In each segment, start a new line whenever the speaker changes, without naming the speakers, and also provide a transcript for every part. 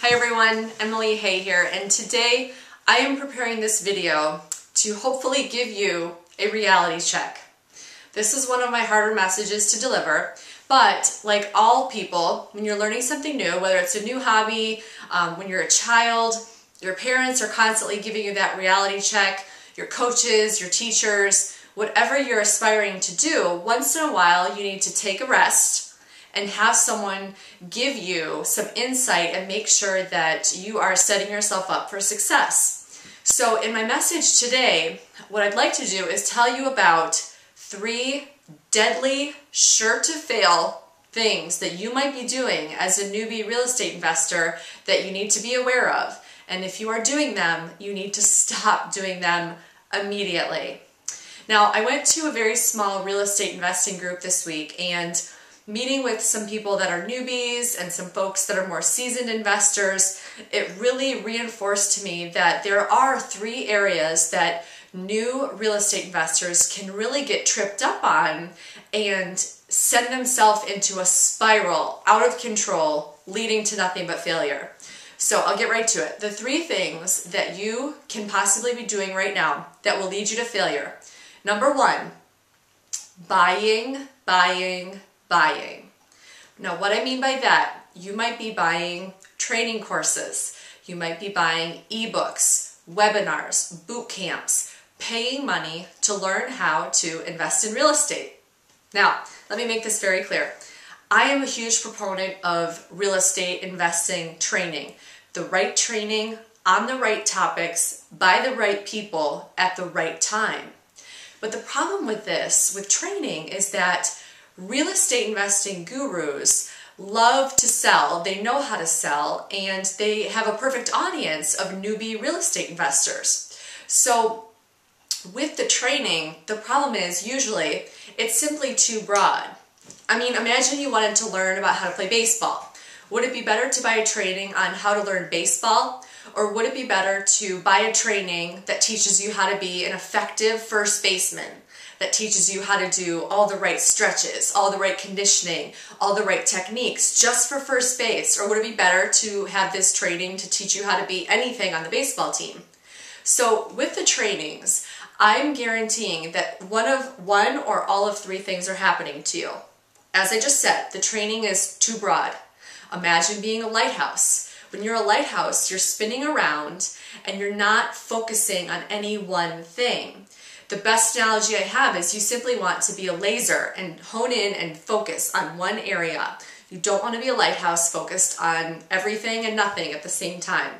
Hi everyone, Emily Hay here, and today I am preparing this video to hopefully give you a reality check. This is one of my harder messages to deliver, but like all people, when you're learning something new, whether it's a new hobby, when you're a child, your parents are constantly giving you that reality check, your coaches, your teachers, whatever you're aspiring to do, once in a while you need to take a rest and have someone give you some insight and make sure that you are setting yourself up for success. So in my message today, what I'd like to do is tell you about 3 deadly, sure to fail things that you might be doing as a newbie real estate investor that you need to be aware of. And if you are doing them, you need to stop doing them immediately. Now, I went to a very small real estate investing group this week, and meeting with some people that are newbies and some folks that are more seasoned investors, it really reinforced to me that there are 3 areas that new real estate investors can really get tripped up on and send themselves into a spiral out of control, leading to nothing but failure. So I'll get right to it. The 3 things that you can possibly be doing right now that will lead you to failure. Number 1, buying. Now, what I mean by that, you might be buying training courses, you might be buying ebooks, webinars, boot camps, paying money to learn how to invest in real estate. Now, let me make this very clear. I am a huge proponent of real estate investing training. The right training on the right topics by the right people at the right time. But the problem with this, with training, is that real estate investing gurus love to sell, they know how to sell, and they have a perfect audience of newbie real estate investors. So with the training, the problem is usually it's simply too broad. I mean, imagine you wanted to learn about how to play baseball. Would it be better to buy a training on how to learn baseball, or would it be better to buy a training that teaches you how to be an effective first baseman, that teaches you how to do all the right stretches, all the right conditioning, all the right techniques just for first base? Or would it be better to have this training to teach you how to be anything on the baseball team? So with the trainings, I'm guaranteeing that one or all of 3 things are happening to you. As I just said, the training is too broad. Imagine being a lighthouse. When you're a lighthouse, you're spinning around and you're not focusing on any one thing. The best analogy I have is you simply want to be a laser and hone in and focus on one area. You don't want to be a lighthouse focused on everything and nothing at the same time.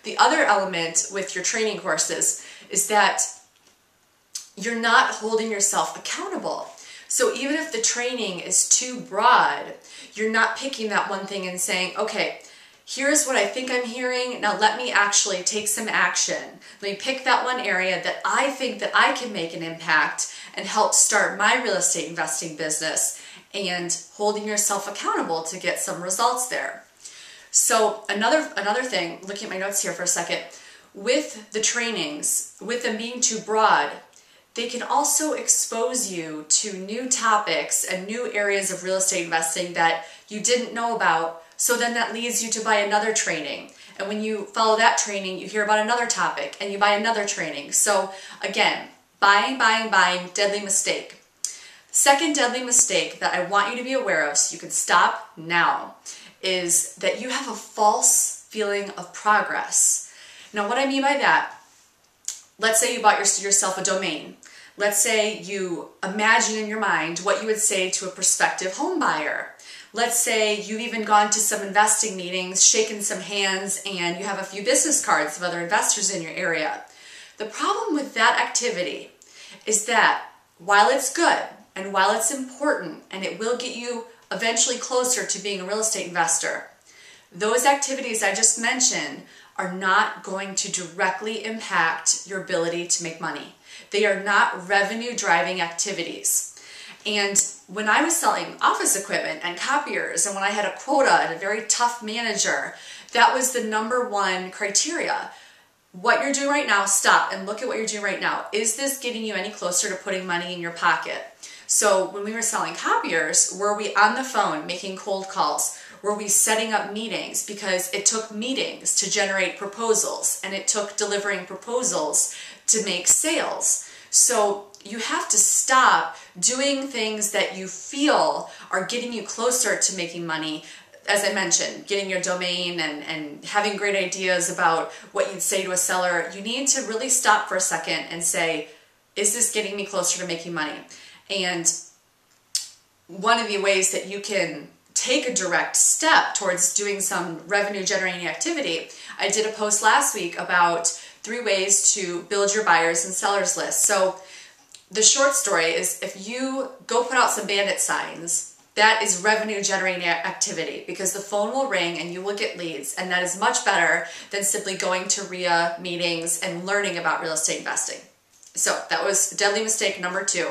The other element with your training courses is that you're not holding yourself accountable. So even if the training is too broad, you're not picking that one thing and saying, okay, here's what I think I'm hearing, now let me actually take some action. Let me pick that one area that I think that I can make an impact and help start my real estate investing business, and holding yourself accountable to get some results there. So another thing, looking at my notes here for a second, with the trainings, with them being too broad, they can also expose you to new topics and new areas of real estate investing that you didn't know about. So then that leads you to buy another training. And when you follow that training, you hear about another topic and you buy another training. So again, buying, deadly mistake. Second deadly mistake that I want you to be aware of, so you can stop now, is that you have a false feeling of progress. Now, what I mean by that, let's say you bought yourself a domain. Let's say you imagine in your mind what you would say to a prospective home buyer. Let's say you've even gone to some investing meetings, shaken some hands, and you have a few business cards of other investors in your area. The problem with that activity is that while it's good and while it's important and it will get you eventually closer to being a real estate investor, those activities I just mentioned are not going to directly impact your ability to make money. They are not revenue driving activities. And when I was selling office equipment and copiers, and when I had a quota and a very tough manager, that was the number 1 criteria. What you're doing right now, stop and look at what you're doing right now. Is this getting you any closer to putting money in your pocket? So when we were selling copiers, were we on the phone making cold calls? Were we setting up meetings? Because it took meetings to generate proposals, and it took delivering proposals to make sales. So you have to stop doing things that you feel are getting you closer to making money. As I mentioned, getting your domain and having great ideas about what you'd say to a seller. You need to really stop for a second and say, is this getting me closer to making money? And one of the ways that you can take a direct step towards doing some revenue generating activity, I did a post last week about 3 ways to build your buyers and sellers list. So the short story is, if you go put out some bandit signs, that is revenue generating activity, because the phone will ring and you will get leads, and that is much better than simply going to RIA meetings and learning about real estate investing. So that was deadly mistake number 2.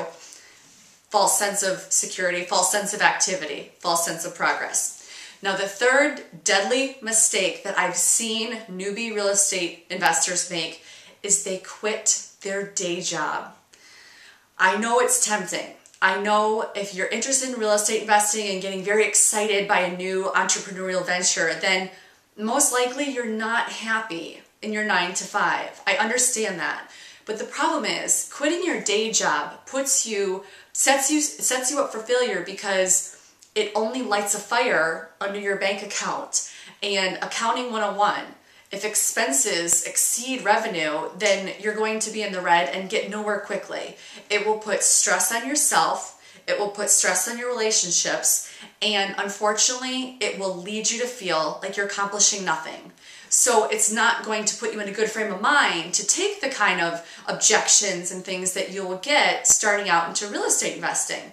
False sense of security, false sense of activity, false sense of progress. Now the third deadly mistake that I've seen newbie real estate investors make is they quit their day job. I know it's tempting. I know if you're interested in real estate investing and getting very excited by a new entrepreneurial venture, then most likely you're not happy in your 9 to 5. I understand that. But the problem is, quitting your day job sets you up for failure, because it only lights a fire under your bank account. And accounting 101, if expenses exceed revenue, then you're going to be in the red and get nowhere quickly. It will put stress on yourself, it will put stress on your relationships, and unfortunately, it will lead you to feel like you're accomplishing nothing. So it's not going to put you in a good frame of mind to take the kind of objections and things that you will get starting out into real estate investing.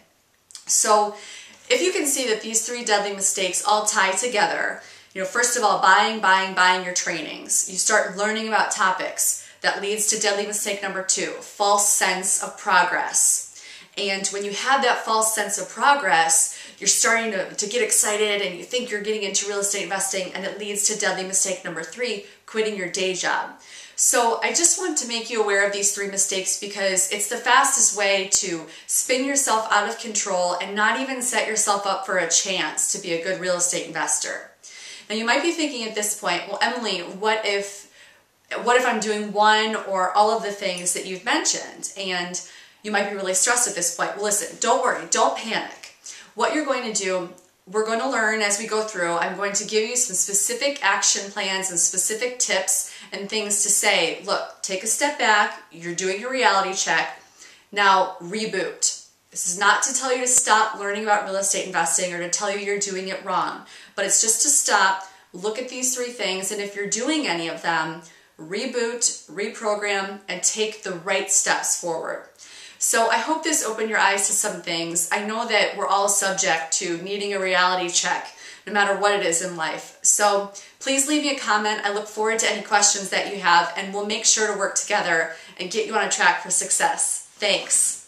So if you can see that these 3 deadly mistakes all tie together, first of all, buying your trainings. You start learning about topics. That leads to deadly mistake number 2, false sense of progress. And when you have that false sense of progress, you're starting to get excited and you think you're getting into real estate investing, and it leads to deadly mistake number 3, quitting your day job. So I just want to make you aware of these 3 mistakes, because it's the fastest way to spin yourself out of control and not even set yourself up for a chance to be a good real estate investor. Now you might be thinking at this point, well, Emily, what if I'm doing one or all of the things that you've mentioned? And you might be really stressed at this point. Well, listen, don't worry, don't panic. What you're going to do, we're going to learn as we go through. I'm going to give you some specific action plans and specific tips and things to say, look, take a step back, you're doing your reality check, now reboot. This is not to tell you to stop learning about real estate investing or to tell you you're doing it wrong, but it's just to stop, look at these 3 things, and if you're doing any of them, reboot, reprogram, and take the right steps forward. So I hope this opened your eyes to some things. I know that we're all subject to needing a reality check, no matter what it is in life. So please leave me a comment. I look forward to any questions that you have, and we'll make sure to work together and get you on a track for success. Thanks.